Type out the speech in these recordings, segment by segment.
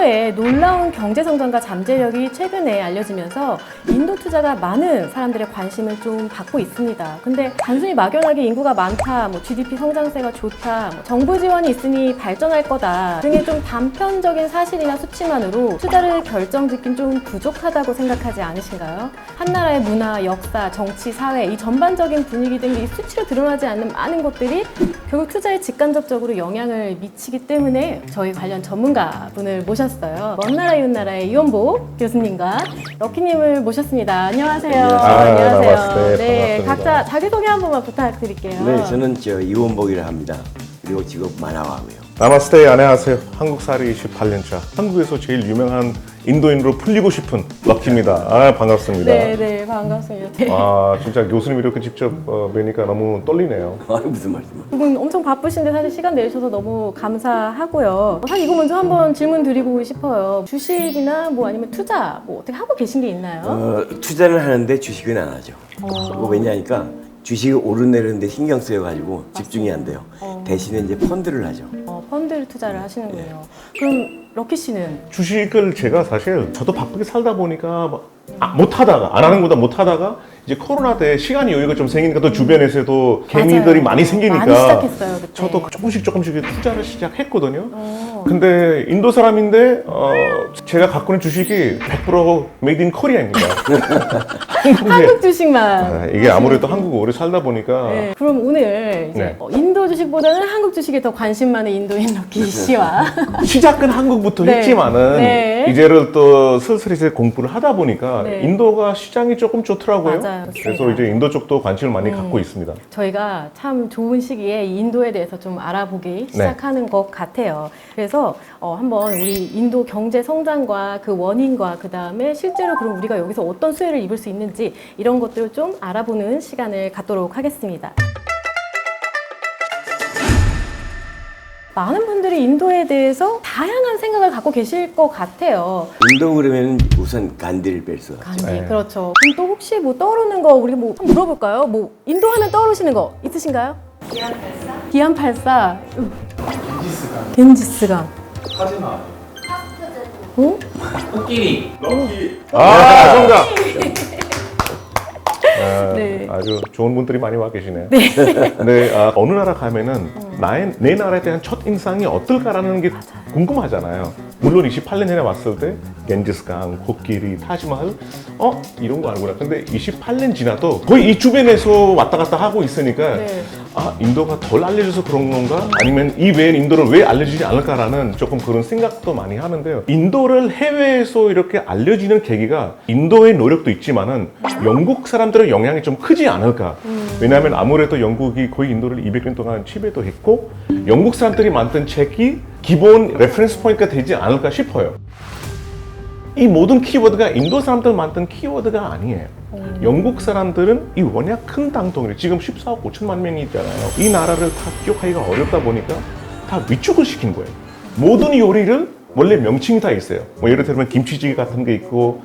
인도의 놀라운 경제 성장과 잠재력이 최근에 알려지면서 인도 투자가 많은 사람들의 관심을 좀 받고 있습니다. 근데 단순히 막연하게 인구가 많다, GDP 성장세가 좋다, 정부 지원이 있으니 발전할 거다 등의 좀 단편적인 사실이나 수치만으로 투자를 결정짓긴 좀 부족하다고 생각하지 않으신가요? 한 나라의 문화, 역사, 정치, 사회 이 전반적인 분위기 등 이 수치로 드러나지 않는 많은 것들이 결국 투자에 직간접적으로 영향을 미치기 때문에 저희 관련 전문가분을 모셨어요. 먼 나라 이웃 나라의 이원복 교수님과 럭키님을 모셨습니다. 안녕하세요. 안녕하세요. 반갑습니다. 각자 자기소개 한 번만 부탁드릴게요. 네, 저는 이원복이라 합니다. 그리고 직업 만화가고요. 나마스테, 안녕하세요. 한국살이 28년차. 한국에서 제일 유명한 인도인으로 풀리고 싶은 럭키입니다. 반갑습니다. 네, 반갑습니다. 네. 진짜 교수님 이렇게 직접 뵈니까 너무 떨리네요. 무슨 말씀이에요? 두 분 엄청 바쁘신데 사실 시간 내주셔서 너무 감사하고요. 사실 이거 먼저 한번 질문 드리고 싶어요. 주식이나 아니면 투자 어떻게 하고 계신 게 있나요? 투자는 하는데 주식은 안 하죠. 왜냐하니까 주식이 오르내리는데 신경 쓰여가지고 집중이 안 돼요. 대신에 이제 펀드를 하죠. 펀드를 투자를 하시는군요. 그럼 럭키 씨는? 주식을 제가 사실 저도 바쁘게 살다 보니까 못하다가 안 하는 것보다 못하다가 이제 코로나 때 시간이 여유가 좀 생기니까 또 주변에서도 개미들이 많이 생기니까 많이 시작했어요, 그때. 저도 조금씩 투자를 시작했거든요. 근데 인도 사람인데 제가 갖고 있는 주식이 100% 메이드 인 코리아입니다. 한국 주식만. 이게 아무래도 한국에 오래 살다 보니까 네, 그럼 오늘 이제 인도 주식보다는 한국 주식에 더 관심 많은 인도인 럭키 씨와 시작은 한국부터 네. 했지만은 이제를 또 슬슬 이제 공부를 하다 보니까 인도가 시장이 조금 좋더라고요. 맞아요. 그래서 이제 인도 쪽도 관심을 많이 갖고 있습니다. 저희가 참 좋은 시기에 이 인도에 대해서 좀 알아보기 시작하는 것 같아요. 그래서 한번 우리 인도 경제 성장과 그 원인과 그 다음에 실제로 그럼 우리가 여기서 어떤 수혜를 입을 수 있는지 이런 것들을 좀 알아보는 시간을 갖도록 하겠습니다. 많은 분들이 인도에 대해서 다양한 생각을 갖고 계실 것 같아요. 인도 그러면 우선 간디를 뺄 수 없죠. 간디, 그렇죠. 그럼 또 혹시 떠오르는 거 우리 한번 물어볼까요? 인도 하면 떠오르시는 거 있으신가요? 기안84. 겐지스강. 하지마. 어? 코끼리. 정답! 네. 아주 좋은 분들이 많이 와 계시네요. 근데 어느 나라 가면은 내 나라에 대한 첫 인상이 어떨까라는 게 궁금하잖아요. 물론 28년 전에 왔을 때 겐지스강, 코끼리, 타지마할 이런 거 알구나. 근데 28년 지나도 거의 이 주변에서 왔다 갔다 하고 있으니까 인도가 덜 알려져서 그런 건가? 아니면 이 외엔 인도를 왜 알려지지 않을까라는 조금 그런 생각도 많이 하는데요. 인도를 해외에서 이렇게 알려지는 계기가 인도의 노력도 있지만은 영국 사람들의 영향이 좀 크지 않을까? 왜냐하면 아무래도 영국이 거의 인도를 200년 동안 지배도 했고 영국 사람들이 만든 책이 기본 레퍼런스 포인트가 되지 않을까 싶어요. 이 모든 키워드가 인도 사람들 만든 키워드가 아니에요. 영국 사람들은 이 워낙 큰 땅덩어리, 지금 14억 5천만 명이 있잖아요. 이 나라를 다 기억하기가 어렵다 보니까 다 위축을 시킨 거예요. 모든 요리를 원래 명칭이 다 있어요. 예를 들면 김치찌개 같은 게 있고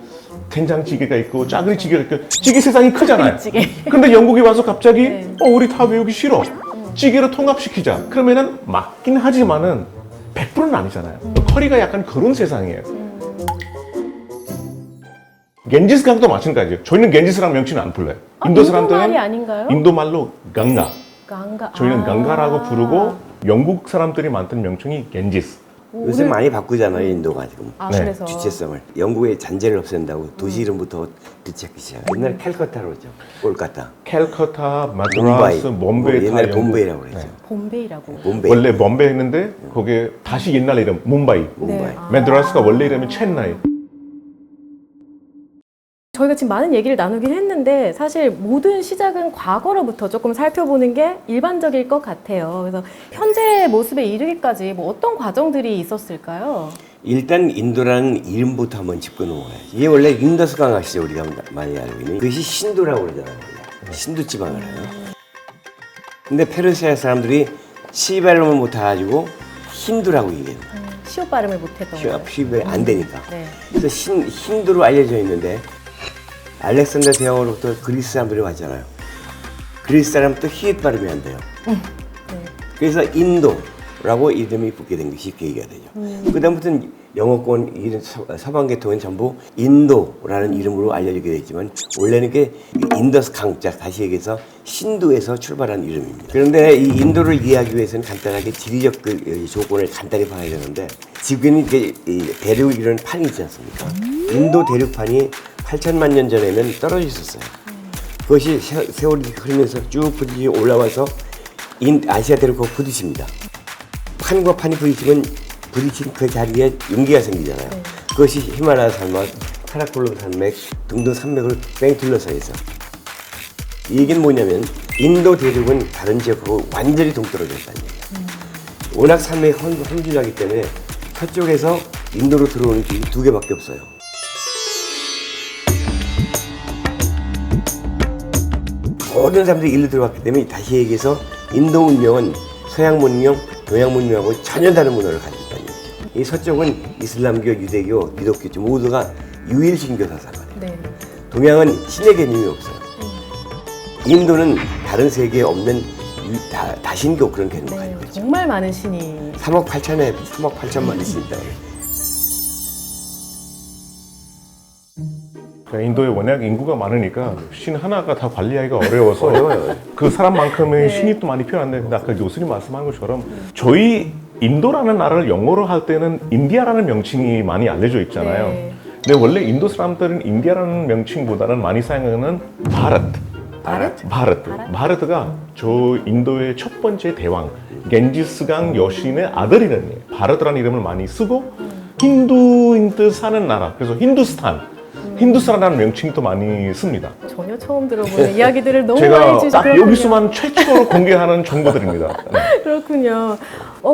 된장찌개가 있고 짜글찌개가 있고 찌개 세상이 크잖아요. 근데 영국에 와서 갑자기 우리 다 외우기 싫어. 찌개로 통합시키자. 그러면은 맞긴 하지만은 100%는 아니잖아요. 커리가 약간 그런 세상이에요. 겐지스강도 마찬가지예요. 저희는 겐지스랑 명칭은 안 불러요. 인도 사람들은 말이 아닌가요? 인도 말로 강가. 강가. 저희는 강가라고 부르고 영국 사람들이 만든 명칭이 겐지스. 요새 많이 바꾸잖아요, 인도가 지금. 그래서 주체성을. 영국의 잔재를 없앤다고 도시 이름부터 뒤찾기 시작. 옛날에 캘커타로 그러죠. 콜카타. 캘커타, 마드라스, 몬베이 옛날에 다 봄베이라고 그랬죠. 봄베이라고. 봄베이. 원래 봄베이 했는데 거기에 다시 옛날 이름 뭄바이. 뭄바이. 마드라스가 원래 이름이 첸나이. 저희가 지금 많은 얘기를 나누긴 했는데 사실 모든 시작은 과거로부터 조금 살펴보는 게 일반적일 것 같아요. 그래서 현재 모습에 이르기까지 어떤 과정들이 있었을까요? 일단 인도라는 이름부터 한번 짚고 넘어가야지. 이게 원래 인더스강 아시죠? 우리가 많이 알고 있는. 그것이 신도라고 그러잖아요. 신도 지방을 해요. 근데 페르시아 사람들이 시 발음을 못해가지고 힌두라고 얘기해요. 시옷 발음을 못했던 거예요. 피부에 안 되니까. 네. 그래서 힌두로 알려져 있는데 알렉산더 대왕으로부터 그리스 사람들이 왔잖아요. 그리스 사람은 또 히읗 발음이 안 돼요. 그래서 인도, 인도라고 이름이 붙게 된 것이 계기가 되죠. 그다음부터는 영어권 이런 서방 계통은 전부 인도라는 이름으로 알려지게 됐지만 원래는 이게 인더스 강자, 다시 얘기해서 신도에서 출발한 이름입니다. 그런데 이 인도를 이해하기 위해서는 간단하게 지리적 그 조건을 간단히 봐야 되는데 지금은 이게 대륙 이런 판이 있지 않습니까? 인도 대륙판이 8천만 년 전에는 떨어져 있었어요. 그것이 세월이 흐르면서 쭉 부딪히 올라와서 아시아 대륙하고 부딪힙니다. 판과 판이 부딪힌 그 자리에 용기가 생기잖아요. 그것이 히말라야 산맥, 카라콜럼 산맥 등등 산맥을 뺑 둘러싸여 있어. 이 얘기는 뭐냐면 인도 대륙은 다른 지역하고 완전히 동떨어져 있다는 얘기예요. 워낙 산맥이 험준하기 때문에 서쪽에서 인도로 들어오는 길이 두 개밖에 없어요. 모든 사람들이 일로 들어왔기 때문에 다시 얘기해서 인도 문명은 서양 문명, 동양 문명하고 전혀 다른 문화를 가지고 있다는 얘기죠. 이 서쪽은 이슬람교, 유대교, 기독교 모두가 유일신교 사상을 해요. 네. 동양은 신의 개념이 없어요. 인도는 다른 세계에 없는 다신교 그런 개념을 네, 가지고 있죠. 정말 많은 신이 3억 8천만 있습니다. 인도에 워낙 인구가 많으니까 신 하나가 다 관리하기가 어려워서 어려워요. 그 사람만큼의 네. 신이 또 많이 필요한데 근데 아까 교수님 말씀한 것처럼 저희 인도라는 나라를 영어로 할 때는 인디아라는 명칭이 많이 알려져 있잖아요. 네. 근데 원래 인도 사람들은 인디아라는 명칭보다는 많이 사용하는 바르트가 저 인도의 첫 번째 대왕 겐지스강 여신의 아들이라는 얘기예요. 바르트라는 이름을 많이 쓰고 힌두인들 사는 나라 그래서 힌두스탄이라는 명칭도 많이 씁니다. 전혀 처음 들어보는 이야기들을 너무 많이 제가 해주셔서 딱 여기서만 최초로 공개하는 정보들입니다. 네. 그렇군요.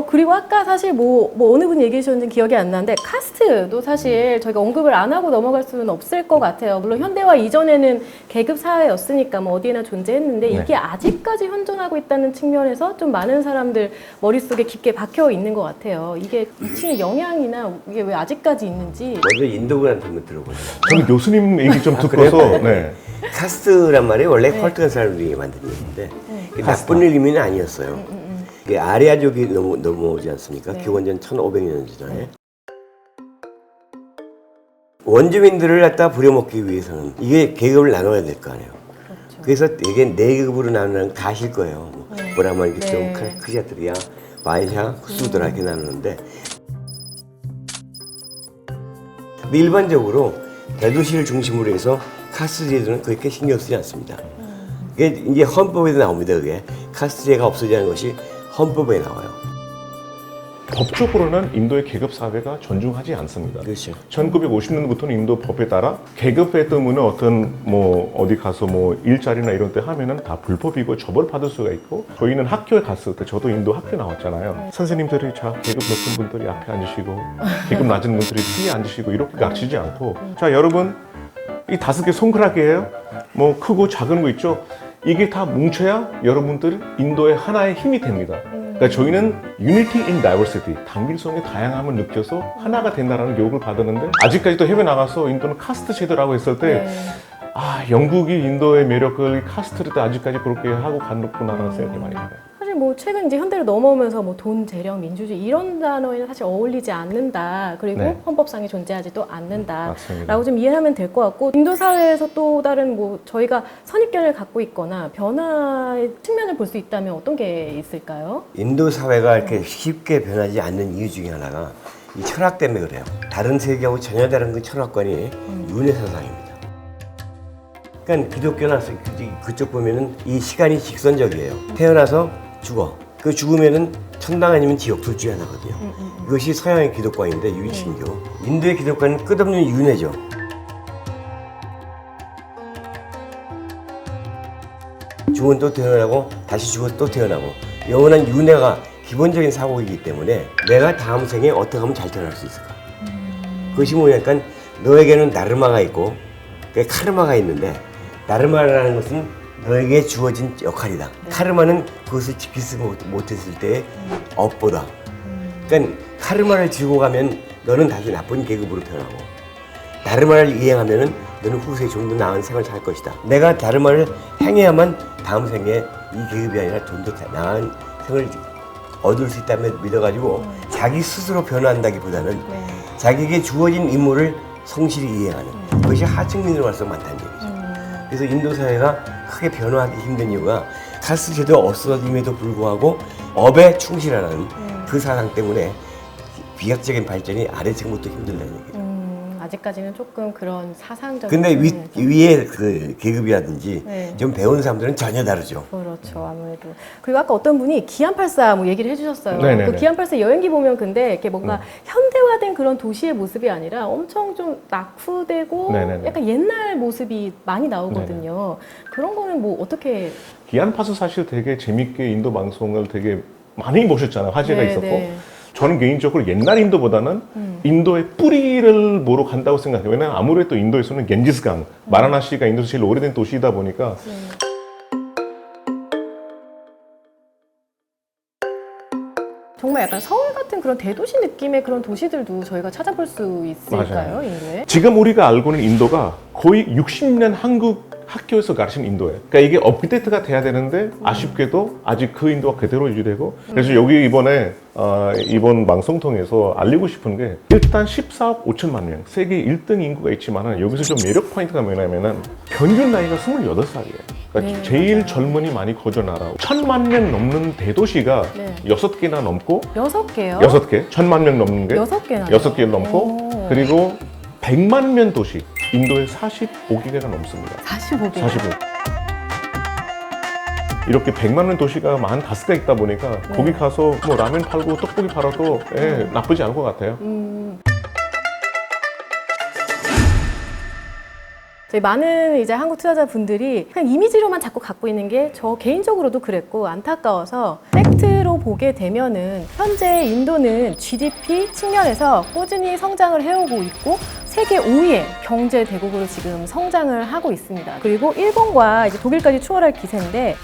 그리고 아까 사실 뭐 어느 분 얘기해 주셨는지 기억이 안 나는데 카스트도 사실 저희가 언급을 안 하고 넘어갈 수는 없을 것 같아요. 물론 현대화 이전에는 계급 사회였으니까 뭐 어디에나 존재했는데 네. 이게 아직까지 현존하고 있다는 측면에서 좀 많은 사람들 머릿속에 깊게 박혀 있는 것 같아요. 이게 미치는 영향이나 이게 왜 아직까지 있는지. 먼저 인도군한테 한번 들어보세요. 저는 교수님 얘기 좀 듣고서 그래요? 네. 카스트란 말이 원래 네. 컬트한 사람들이 만든 얘기인데 이게 카스트. 나쁜 의미는 아니었어요. 이게 아리아족이 넘어오지 않습니까? 네. 기원전 1500년 전에 원주민들을 갖다 부려먹기 위해서는 이게 계급을 나눠야 될 거 아니에요. 그래서 이게 네 계급으로 나누는 다 아실 거예요. 뭐 브라만, 기종, 네. 크샤트리아, 바이샤, 수드라 이렇게 나누는데 근데 일반적으로 대도시를 중심으로 해서 카스트 제도는 그렇게 신경 쓰지 않습니다. 이게 이제 헌법에도 나옵니다. 그게 카스트 제가 없어지는 것이 헌법에 나와요. 법적으로는 인도의 계급 사회가 존중하지 않습니다. 그렇죠. 1950년부터는 인도 법에 따라 계급에 뜨문은 어떤 뭐 어디 가서 뭐 일자리나 이런 때 하면은 다 불법이고 처벌받을 수가 있고 저희는 학교에 갔을 때 저도 인도 학교 나왔잖아요. 선생님들이 자 계급 높은 분들이 앞에 앉으시고 계급 낮은 분들이 뒤에 앉으시고 이렇게 가르치지 않고 자 여러분 이 5개 손가락이에요. 뭐 크고 작은 거 있죠. 이게 다 뭉쳐야 여러분들 인도의 하나의 힘이 됩니다. 그러니까 저희는 Unity in Diversity, 단길성의 다양함을 느껴서 하나가 된다는 교육을 받았는데 아직까지도 해외 나가서 인도는 카스트 제도라고 했을 때 영국이 인도의 매력을 카스트를 아직까지 그렇게 하고 갔구나라는 생각이 많이 들어요. 사실 뭐 최근 이제 현대로 넘어오면서 뭐 돈, 재력, 민주주의 이런 단어에는 사실 어울리지 않는다. 그리고 네. 헌법상에 존재하지도 않는다. 맞습니다. 라고 좀 이해하면 될 것 같고 인도 사회에서 또 다른 뭐 저희가 선입견을 갖고 있거나 변화의 측면을 볼 수 있다면 어떤 게 있을까요? 인도 사회가 이렇게 쉽게 변하지 않는 이유 중에 하나가 이 철학 때문에 그래요. 다른 세계하고 전혀 다른 그 철학관이 윤회 사상입니다. 그러니까 기독교나 그쪽 보면은 이 시간이 직선적이에요. 태어나서 죽어. 그 죽으면은 천당 아니면 지옥 둘 중에 하나거든요. 이것이 서양의 기독관인데 유일신교. 인도의 기독관은 끝없는 윤회죠. 죽은 또 태어나고 다시 죽어 또 태어나고 영원한 윤회가 기본적인 사고이기 때문에 내가 다음 생에 어떻게 하면 잘 태어날 수 있을까? 그것이 뭐냐니까 너에게는 나르마가 있고 카르마가 있는데 나르마라는 것은 너에게 주어진 역할이다. 카르마는 그것을 지키지 못했을 때의 업보다. 그러니까 카르마를 지고 가면 너는 다시 나쁜 계급으로 변하고 다르마를 이행하면은 너는 후세에 좀 더 나은 생활을 살 것이다. 내가 다르마를 행해야만 다음 생에 이 계급이 아니라 좀 더 나은 생을 얻을 수 있다며 믿어가지고 자기 스스로 변화한다기보다는 네. 자기에게 주어진 임무를 성실히 이행하는 그것이 하층민으로 갈수록 많다는 얘기죠. 그래서 인도 사회가 크게 변화하기 힘든 이유가 카스트 제도 없어짐에도 불구하고 업에 충실하는 그 사상 때문에 비약적인 발전이 아래층부터 힘들다는 얘기죠. 아직까지는 조금 그런 사상적인. 근데 측면에서. 위에 그 계급이라든지 네. 좀 배운 사람들은 전혀 다르죠. 그렇죠, 아무래도. 그리고 아까 어떤 분이 기안84 뭐 얘기를 해주셨어요. 네네네. 그 기안84 여행기 보면 근데 이렇게 뭔가 현대화된 그런 도시의 모습이 아니라 엄청 좀 낙후되고 네네네. 약간 옛날 모습이 많이 나오거든요. 그런 거는 뭐 어떻게. 기안파스 사실 되게 재밌게 인도 방송을 되게 많이 보셨잖아요. 화제가 네, 있었고. 네. 저는 개인적으로 옛날 인도보다는 인도의 뿌리를 보러 간다고 생각해요. 왜냐하면 아무래도 인도에서는 겐지스강, 마라나시가 인도에서 제일 오래된 도시이다 보니까 정말 약간 서울 같은 그런 대도시 느낌의 그런 도시들도 저희가 찾아볼 수 있을까요, 맞아요. 인도에? 지금 우리가 알고 있는 인도가 거의 60년 한국 학교에서 가르친 인도예요. 그러니까 이게 업데이트가 돼야 되는데 아쉽게도 아직 그 인도가 그대로 유지되고 그래서 여기 이번에 이번 방송 통해서 알리고 싶은 게 일단 14억 5천만 명 세계 1등 인구가 있지만 여기서 좀 매력 포인트가 뭐냐면은 평균 나이가 28살이에요. 그러니까 네, 제일 맞아요. 젊은이 많이 거저 나라 1,000만 명 넘는 대도시가 네. 6개나 넘고 6개요? 6개 1,000만 명 넘는 게 6개나. 6개 넘고 오. 그리고 100만 명 도시 인도에 45개가 넘습니다. 45개. 45. 이렇게 100만 명 도시가 45개 있다 보니까 네. 거기 가서 뭐 라면 팔고 떡볶이 팔아도 나쁘지 않을 것 같아요. 저희 많은 이제 한국 투자자분들이 그냥 이미지로만 자꾸 갖고 있는 게 저 개인적으로도 그랬고 안타까워서 팩트로 보게 되면은 현재 인도는 GDP 측면에서 꾸준히 성장을 해오고 있고 세계 5위의 경제 대국으로 지금 성장을 하고 있습니다. 그리고 일본과 이제 독일까지 추월할 기세인데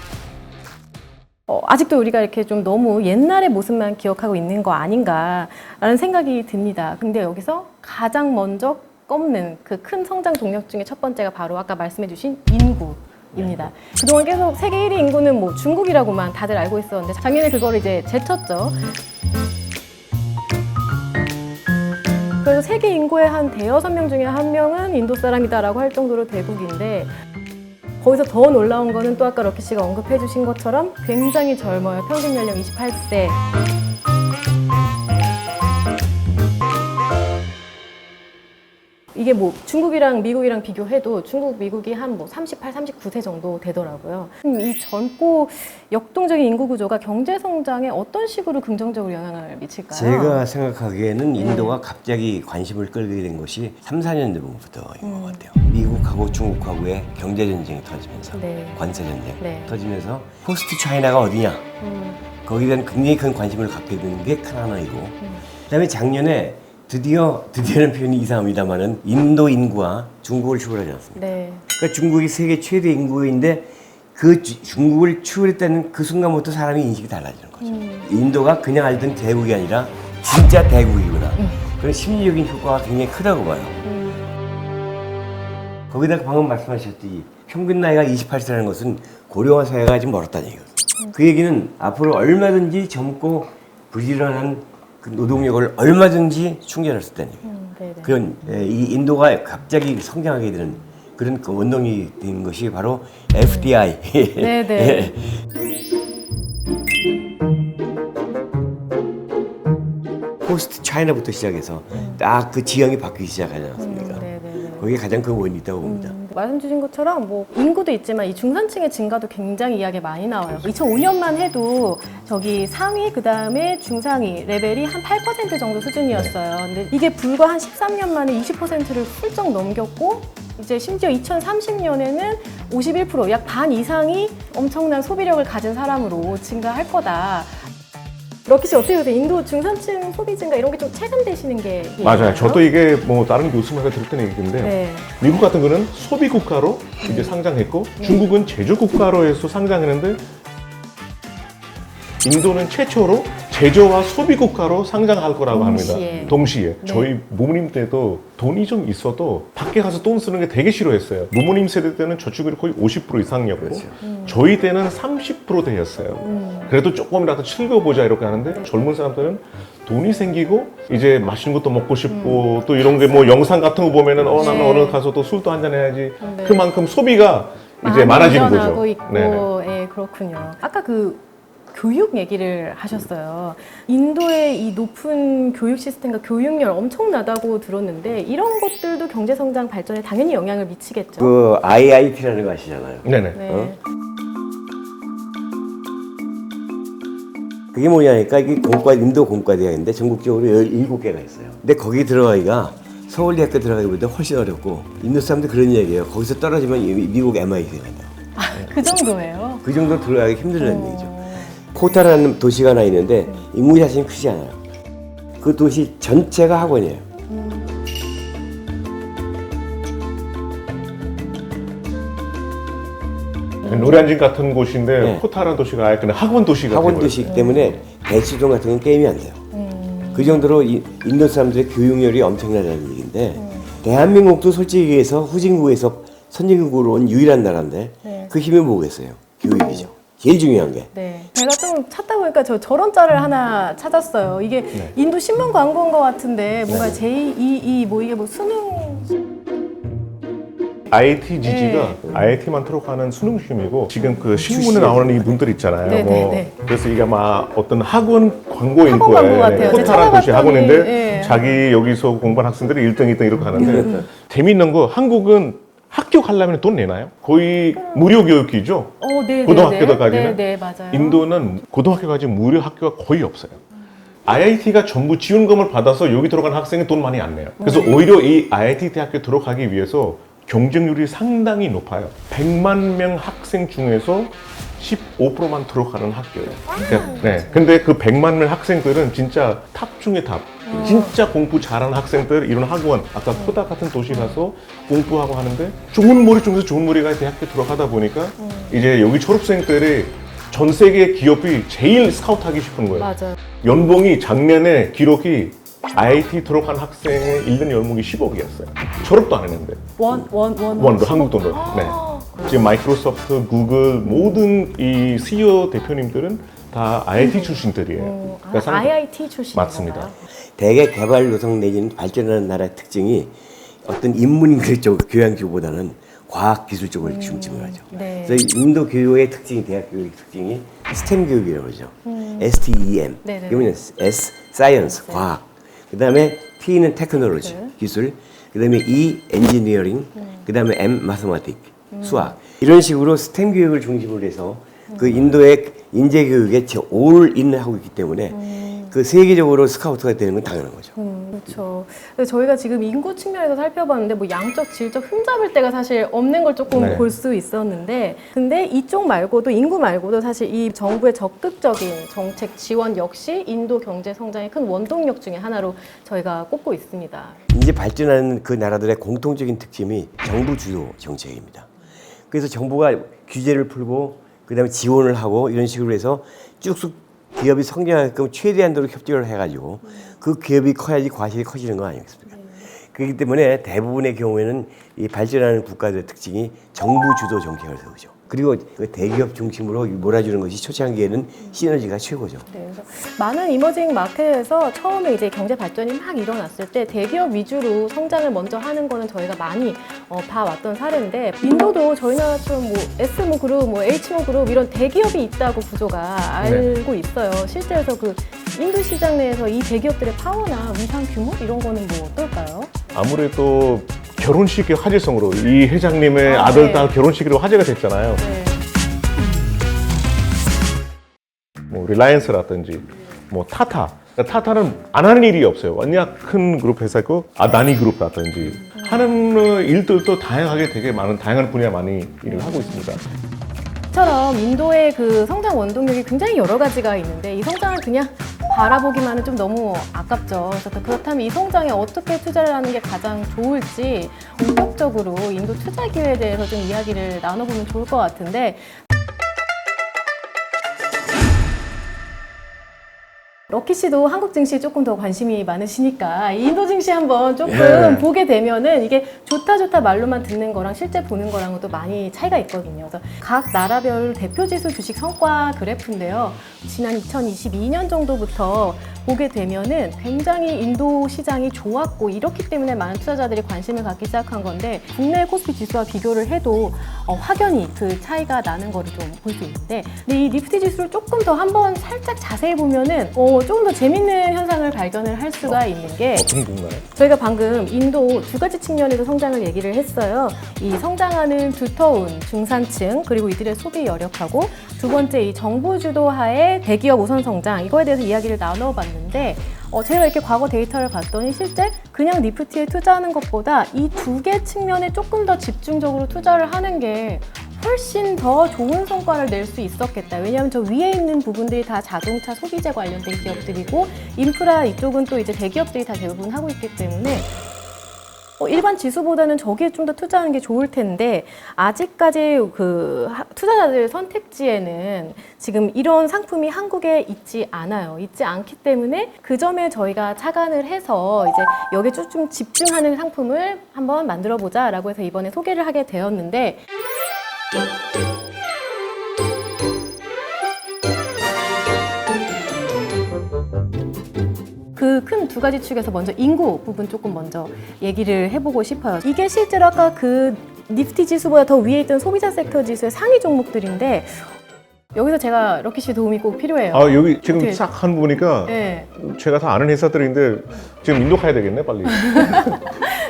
아직도 우리가 이렇게 좀 너무 옛날의 모습만 기억하고 있는 거 아닌가라는 생각이 듭니다. 근데 여기서 가장 먼저 꼽는 그 큰 성장 동력 중에 첫 번째가 바로 아까 말씀해주신 인구입니다. 그동안 계속 세계 1위 인구는 뭐 중국이라고만 다들 알고 있었는데 작년에 그거를 이제 제쳤죠. 그래서 세계 인구의 한 대여섯 명 중에 한 명은 인도 사람이다라고 할 정도로 대국인데 거기서 더 놀라운 거는 또 아까 럭키 씨가 언급해 주신 것처럼 굉장히 젊어요. 평균 연령 28세. 이게 뭐 중국이랑 미국이랑 비교해도 중국, 미국이 한 뭐 38, 39세 정도 되더라고요. 이 젊고 역동적인 인구 구조가 경제 성장에 어떤 식으로 긍정적으로 영향을 미칠까요? 제가 생각하기에는 인도가 갑자기 관심을 끌게 된 것이 3, 4년 전부터인 것 같아요. 미국하고 중국하고의 경제 전쟁이 터지면서 네. 관세 전쟁 네. 터지면서 포스트 차이나가 어디냐 거기에 대한 굉장히 큰 관심을 갖게 되는 게 큰 하나이고 그다음에 작년에 드디어는 표현이 이상합니다만은 인도 인구가 중국을 추월하지 않습니까? 네. 그러니까 중국이 세계 최대 인구인데 그 중국을 추월했다는 그 순간부터 사람이 인식이 달라지는 거죠. 인도가 그냥 알던 대국이 아니라 진짜 대국이구나. 그런 심리적인 효과가 굉장히 크다고 봐요. 거기다가 방금 말씀하셨듯이 평균 나이가 28세라는 것은 고령화 사회가 아직 멀었다는 얘기거든요. 그 얘기는 앞으로 얼마든지 젊고 부지런한 그 노동력을 얼마든지 충전할 수 있다는 얘기예요. 네네. 그런 이 인도가 갑자기 성장하게 되는 그런 그 원동력이 되는 것이 바로 FDI. 네네. 포스트 차이나부터 시작해서 딱 그 지형이 바뀌기 시작하지 않습니까? 네네네. 거기에 가장 큰 원인이 있다고 봅니다. 말씀 주신 것처럼 뭐 인구도 있지만 이 중산층의 증가도 굉장히 이야기 많이 나와요. 2005년만 해도 저기 상위 그다음에 중상위 레벨이 한 8% 정도 수준이었어요. 근데 이게 불과 한 13년 만에 20%를 훌쩍 넘겼고 이제 심지어 2030년에는 51%, 약 반 이상이 엄청난 소비력을 가진 사람으로 증가할 거다. 럭키 씨 어떻게 보세요? 인도 중산층 소비 증가 이런 게 좀 체감되시는 게 맞아요. 있나요? 저도 이게 뭐 다른 교수님한테 들었던 얘기인데 네. 미국 같은 거는 소비 국가로 이제 상장했고 중국은 제조 국가로 해서 상장했는데 인도는 최초로 제조와 소비 국가로 상장할 거라고 합니다. 동시에. 네. 저희 부모님 때도 돈이 좀 있어도 밖에 가서 돈 쓰는 게 되게 싫어했어요. 부모님 세대 때는 저축률이 거의 50% 이상이었고 그렇죠. 저희 때는 30%대였어요. 그래도 조금이라도 즐겨보자 이렇게 하는데 젊은 사람들은 돈이 생기고 이제 맛있는 것도 먹고 싶고 또 이런 게 뭐 영상 같은 거 보면은 나는 네. 오늘 가서 또 술도 한잔 해야지. 네. 그만큼 소비가 이제 많이 많아지는 일어나고 거죠. 있고, 네네. 예, 그렇군요. 아까 그 교육 얘기를 하셨어요. 인도의 이 높은 교육 시스템과 교육열 엄청나다고 들었는데 이런 것들도 경제 성장 발전에 당연히 영향을 미치겠죠. 그 IIT라는 거 아시잖아요. 네네. 네. 그게 뭐냐니까 이게 인도 공과대학인데 전국적으로 17개가 있어요. 근데 거기 들어가기가 서울대학교 들어가기보다 훨씬 어렵고 인도 사람들 그런 얘기예요. 거기서 떨어지면 미국 MIT 간다. 그 정도예요. 그 정도 들어가기 힘들다는 얘기죠. 코타라는 도시가 하나 있는데 인구 자신이 크지 않아요. 그 도시 전체가 학원이에요. 노량진 같은 곳인데 네. 코타라는 도시가 아예 그냥 학원 도시가 학원 돼버렸어요. 도시이기 때문에 대치동 같은 건 게임이 안 돼요. 그 정도로 인도 사람들의 교육열이 엄청나다는 얘기인데 대한민국도 솔직히 얘기해서 후진국에서 선진국으로 온 유일한 나라인데 네. 그 힘이 뭐겠어요? 교육이죠. 제일 중요한 게. 네. 제가 좀 찾다 보니까 저런 짤을 하나 찾았어요. 이게 네. 인도 신문 광고인 것 같은데 뭔가 제2 뭐 이게 뭐 수능 IITGG가 IIT만 들어가는 수능 시험이고 지금 그 신문에 나오는 이 분들 있잖아요. 네, 뭐 네, 네. 그래서 이게 아마 어떤 학원 광고일 학원 거예요. 광고 같아요. 코타라 도시 찾아봤더니, 학원인데 네. 자기 여기서 공부한 학생들이 1등, 2등 이렇게 하는데 재미있는 거 한국은 학교 가려면 돈 내나요? 거의 무료 교육이죠. 네, 고등학교까지는. 네, 맞아요. 인도는 고등학교까지 무료 학교가 거의 없어요. IIT가 전부 지원금을 받아서 여기 들어간 학생이 돈 많이 안 내요. 그래서 오히려 이 IIT 대학교 들어가기 위해서 경쟁률이 상당히 높아요. 100만 명 학생 중에서 15%만 들어가는 학교예요. 네. 근데 그 100만 명 학생들은 진짜 탑 중에 탑. 진짜 공부 잘하는 학생들 이런 학원 아까 코다 같은 도시 가서 공부하고 하는데 좋은 머리 중에서 좋은 머리가 대학교 들어가다 보니까 이제 여기 졸업생들이 전 세계 기업이 제일 스카우트하기 싶은 거예요. 맞아요. 연봉이 작년에 기록이 IIT 들어간 학생의 1년 연봉이 10억이었어요. 졸업도 안 했는데. 원도 한국 돈으로. 네. 지금 마이크로소프트, 구글 모든 이 CEO 대표님들은 다 IIT 출신들이에요. 그러니까 IIT 출신 맞습니다. 대개 개발도상 내지는 발전하는 나라의 특징이 어떤 인문계 쪽 교양 쪽보다는 과학 기술 쪽을 중점을 하죠. 네. 그래서 인도 교육의 특징이 대학 교육의 특징이 스템 교육이라고 그러죠. STEM. 네네. 이거는 S 사이언스 과학. 그다음에 T는 테크놀로지 기술. 그다음에 E 엔지니어링. 그다음에 M 마스마틱 수학. 이런 식으로 스템 교육을 중심으로 해서 그 인도의 인재 교육에 올인하고 있기 때문에 그 세계적으로 스카우트가 되는 건 당연한 거죠. 그렇죠. 그래서 저희가 지금 인구 측면에서 살펴봤는데 뭐 양적, 질적 흠잡을 데가 사실 없는 걸 조금 네. 볼 수 있었는데 근데 이쪽 말고도 인구 말고도 사실 이 정부의 적극적인 정책 지원 역시 인도 경제 성장의 큰 원동력 중에 하나로 저희가 꼽고 있습니다. 이제 발전하는 그 나라들의 공통적인 특징이 정부 주도 정책입니다. 그래서 정부가 규제를 풀고 그다음에 지원을 하고 이런 식으로 해서 쭉쭉 기업이 성장하게끔 최대한도로 협조를 해가지고 그 기업이 커야지 과실이 커지는 거 아니겠습니까? 그렇기 때문에 대부분의 경우에는 이 발전하는 국가들의 특징이 정부 주도 정책을 세우죠. 그리고 그 대기업 중심으로 몰아주는 것이 초창기에는 시너지가 최고죠. 네, 그래서 많은 이머징 마켓에서 처음에 이제 경제 발전이 막 일어났을 때 대기업 위주로 성장을 먼저 하는 거는 저희가 많이 봐왔던 사례인데 인도도 저희 나라처럼 뭐 S모 그룹, 뭐 H모 그룹 이런 대기업이 있다고 구조가 알고 있어요. 실제로서 그 인도 시장 내에서 이 대기업들의 파워나 위상 규모 이런 거는 뭐 어떨까요? 아무래도 결혼식의 화제성으로 이 회장님의 아들, 딸 결혼식으로 화제가 됐잖아요. 네. 뭐 리라이언스라든지 뭐 타타. 타타는 안 하는 일이 없어요. 완전 큰 그룹 회사고 아다니 그룹라든지 하는 일들도 다양하게 되게 많은 다양한 분야 많이 일을 하고 있습니다. 처럼 인도의 그 성장 원동력이 굉장히 여러 가지가 있는데 이 성장을 그냥 바라보기만은 좀 너무 아깝죠. 그래서 그렇다면 이 성장에 어떻게 투자를 하는 게 가장 좋을지 본격적으로 인도 투자 기회에 대해서 좀 이야기를 나눠보면 좋을 것 같은데 럭키 씨도 한국 증시에 조금 더 관심이 많으시니까 이 인도 증시 한번 조금 예. 보게 되면은 이게 좋다 말로만 듣는 거랑 실제 보는 거랑은 또 많이 차이가 있거든요. 그래서 각 나라별 대표 지수 주식 성과 그래프인데요. 지난 2022년 정도부터 보게 되면은 굉장히 인도 시장이 좋았고 이렇기 때문에 많은 투자자들이 관심을 갖기 시작한 건데 국내 코스피 지수와 비교를 해도 확연히 그 차이가 나는 거를 좀 볼 수 있는데 근데 이 니프티 지수를 조금 더 한번 살짝 자세히 보면은 조금 더 재밌는 현상을 발견을 할 수가 있는 게 어떤 건가요? 저희가 방금 인도 두 가지 측면에서 성장을 얘기를 했어요. 이 성장하는 두터운 중산층 그리고 이들의 소비 여력하고 두 번째 이 정부 주도하에 대기업 우선 성장 이거에 대해서 이야기를 나눠봤는데 제가 이렇게 과거 데이터를 봤더니 실제 그냥 니프티에 투자하는 것보다 이 두 개 측면에 조금 더 집중적으로 투자를 하는 게 훨씬 더 좋은 성과를 낼 수 있었겠다. 왜냐하면 저 위에 있는 부분들이 다 자동차 소비재 관련된 기업들이고 인프라 이쪽은 또 이제 대기업들이 다 대부분 하고 있기 때문에 일반 지수보다는 저기에 좀 더 투자하는 게 좋을 텐데 아직까지 그 투자자들 선택지에는 지금 이런 상품이 한국에 있지 않아요. 있지 않기 때문에 그 점에 저희가 착안을 해서 이제 여기에 좀 집중하는 상품을 한번 만들어 보자라고 해서 이번에 소개를 하게 되었는데 그 큰 두 가지 축에서 먼저 인구 부분 조금 먼저 얘기를 해보고 싶어요. 이게 실제로 아까 그 니프티 지수보다 더 위에 있던 소비자 섹터 지수의 상위 종목들인데 여기서 제가 럭키 씨 도움이 꼭 필요해요. 아 여기 지금 어떻게- 싹 한 보니까 네. 제가 다 아는 회사들인데 지금 인도 가야 되겠네 빨리.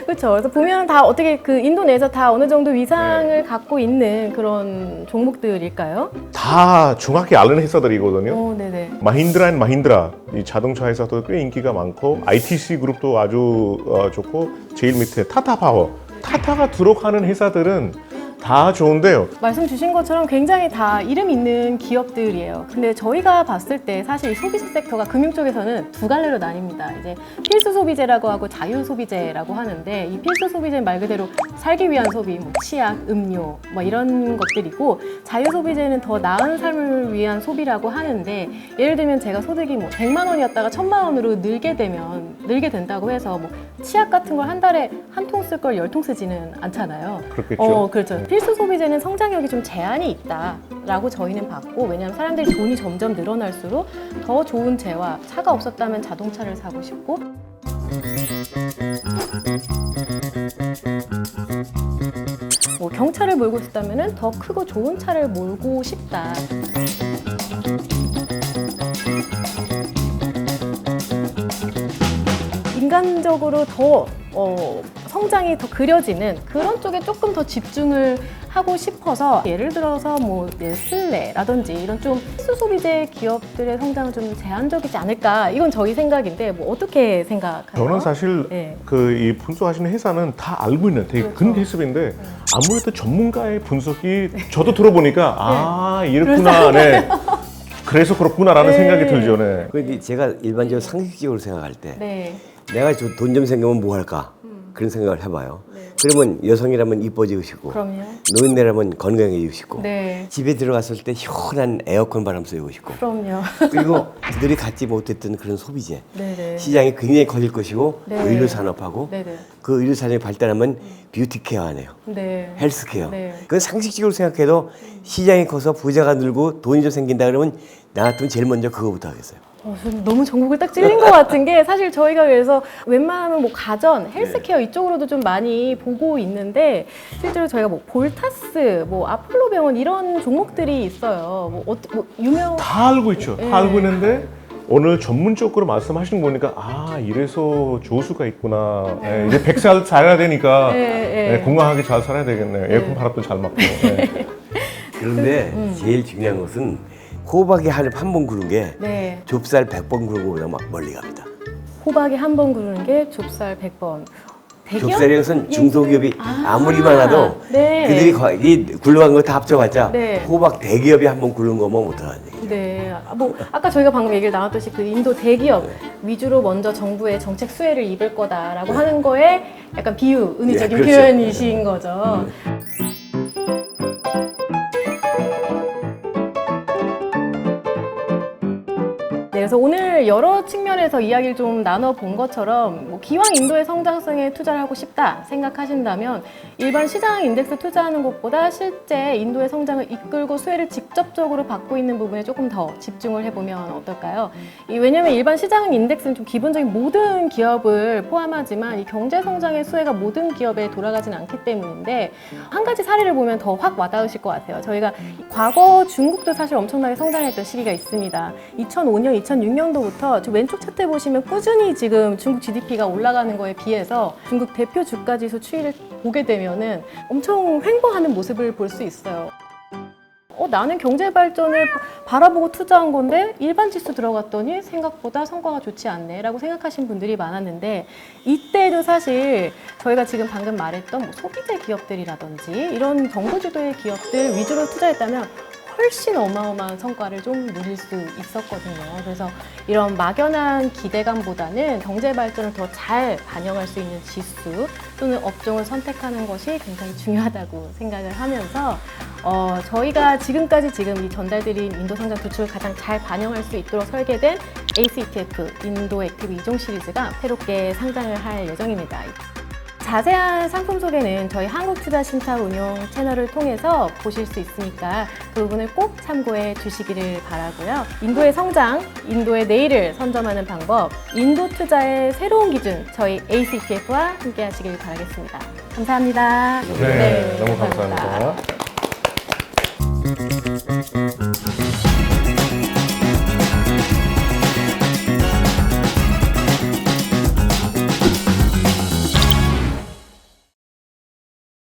그렇죠. 그래서 보면 다 어떻게 그 인도 내에서 다 어느 정도 위상을 갖고 있는 그런 종목들일까요? 다 정확히 아는 회사들이거든요. 네네. 마힌드라 앤 마힌드라 이 자동차 회사도 꽤 인기가 많고 ITC 그룹도 아주 좋고 제일 밑에 타타파워 타타가 들어가는 회사들은 다 좋은데요. 말씀 주신 것처럼 굉장히 다 이름 있는 기업들이에요. 근데 저희가 봤을 때 사실 이 소비자 섹터가 금융 쪽에서는 두 갈래로 나뉩니다. 이제 필수 소비재라고 하고 자유 소비재라고 하는데 이 필수 소비재는 말 그대로 살기 위한 소비, 뭐 치약, 음료 뭐 이런 것들이고 자유 소비재는 더 나은 삶을 위한 소비라고 하는데 예를 들면 제가 소득이 뭐 100만 원이었다가 1000만 원으로 늘게 된다고 해서 뭐 치약 같은 걸 한 달에 한 통 쓸 걸 10통 쓰지는 않잖아요. 그렇겠죠. 그렇죠. 필수 소비재는 성장력이 좀 제한이 있다라고 저희는 봤고 왜냐하면 사람들이 돈이 점점 늘어날수록 더 좋은 재화, 차가 없었다면 자동차를 사고 싶고 뭐 경차를 몰고 싶다면 더 크고 좋은 차를 몰고 싶다. 인간적으로 더 성장이 더 그려지는 그런 쪽에 조금 더 집중을 하고 싶어서 예를 들어서 뭐 네슬레라든지 이런 좀 필수 소비재 기업들의 성장은 좀 제한적이지 않을까 이건 저희 생각인데 뭐 어떻게 생각하세요? 저는 사실 네. 그 이 분석하시는 회사는 다 알고 있는 되게 큰 기업인데 아무래도 전문가의 분석이 저도 들어보니까 아 이렇구나, 네. 그래서 그렇구나라는 네. 생각이 들죠, 네. 근데 제가 일반적으로 상식적으로 생각할 때 네. 내가 돈 좀 생기면 뭐 할까? 그런 생각을 해봐요. 그러면 여성이라면 이뻐지고 싶고 그럼요. 노인네라면 건강해지고 싶고 네. 집에 들어갔을 때 시원한 에어컨 바람 쐬고 싶고 그럼요. 그리고 그들이 갖지 못했던 그런 소비재 네네. 시장이 굉장히 커질 것이고 네. 의료 산업하고 네네. 그 의료 산업이 발달하면 뷰티 케어 하네요. 네. 헬스케어. 네. 그건 상식적으로 생각해도 시장이 커서 부자가 늘고 돈이 좀 생긴다 그러면 나 같으면 제일 먼저 그거부터 하겠어요. 저는 너무 전국을 딱 찔린 것 같은 게 사실 저희가 그래서 웬만하면 뭐 가전, 헬스케어 이쪽으로도 좀 많이 보고 있는데 실제로 저희가 뭐 볼타스, 뭐 아폴로 병원 이런 종목들이 있어요. 뭐 유명 다 알고 있죠. 네. 다 알고 있는데 오늘 전문적으로 말씀하시는 거 보니까 아 이래서 조수가 있구나. 네, 이제 100살 살아야 되니까 네, 건강하게 잘 살아야 되겠네요. 에어컨 바람도 잘 맞고. 네. 그런데 제일 중요한 것은 호박이 한 번 구른 게 네. 좁쌀 100번 구른 것보다 막 멀리 갑니다. 호박이 한 번 구르는 게 좁쌀 100번. 대기업? 좁쌀이라는 것은 중소기업이 아무리 많아도 네. 그들이 거의 굴러간 거 다 합쳐봤자 네. 호박 대기업이 한 번 구른 거면 못하는 얘기예요. 네, 뭐 아까 저희가 방금 얘기를 나눴듯이 그 인도 대기업 위주로 먼저 정부의 정책 수혜를 입을 거다라고 하는 거에 약간 비유, 은유적인 네, 그렇죠. 표현이신 거죠. 네, 그래서 오늘 여러 측면에서 이야기를 좀 나눠본 것처럼 뭐 기왕 인도의 성장성에 투자를 하고 싶다 생각하신다면 일반 시장 인덱스 투자하는 것보다 실제 인도의 성장을 이끌고 수혜를 직접적으로 받고 있는 부분에 조금 더 집중을 해보면 어떨까요? 왜냐하면 일반 시장 인덱스는 좀 기본적인 모든 기업을 포함하지만 이 경제 성장의 수혜가 모든 기업에 돌아가진 않기 때문인데 한 가지 사례를 보면 더 확 와닿으실 것 같아요. 저희가 과거 중국도 사실 엄청나게 성장했던 시기가 있습니다. 2005년, 2006년도부터 저 왼쪽 차트 보시면 꾸준히 지금 중국 GDP가 올라가는 거에 비해서 중국 대표 주가지수 추이를 보게 되면은 엄청 횡보하는 모습을 볼 수 있어요. 나는 경제 발전을 바라보고 투자한 건데 일반 지수 들어갔더니 생각보다 성과가 좋지 않네 라고 생각하신 분들이 많았는데 이때도 사실 저희가 지금 방금 말했던 뭐 소비재 기업들이라든지 이런 정부 주도의 기업들 위주로 투자했다면 훨씬 어마어마한 성과를 좀 누릴 수 있었거든요. 그래서 이런 막연한 기대감보다는 경제 발전을 더 잘 반영할 수 있는 지수 또는 업종을 선택하는 것이 굉장히 중요하다고 생각을 하면서 저희가 지금까지 지금 이 전달드린 인도 성장 도출을 가장 잘 반영할 수 있도록 설계된 ACE ETF 인도 액티브 2종 시리즈가 새롭게 상장을 할 예정입니다. 자세한 상품 소개는 저희 한국투자신탁운용 채널을 통해서 보실 수 있으니까 그 부분을 꼭 참고해 주시기를 바라고요. 인도의 성장, 인도의 내일을 선점하는 방법, 인도 투자의 새로운 기준 저희 ACE ETF와 함께 하시길 바라겠습니다. 감사합니다. 네, 너무 감사합니다.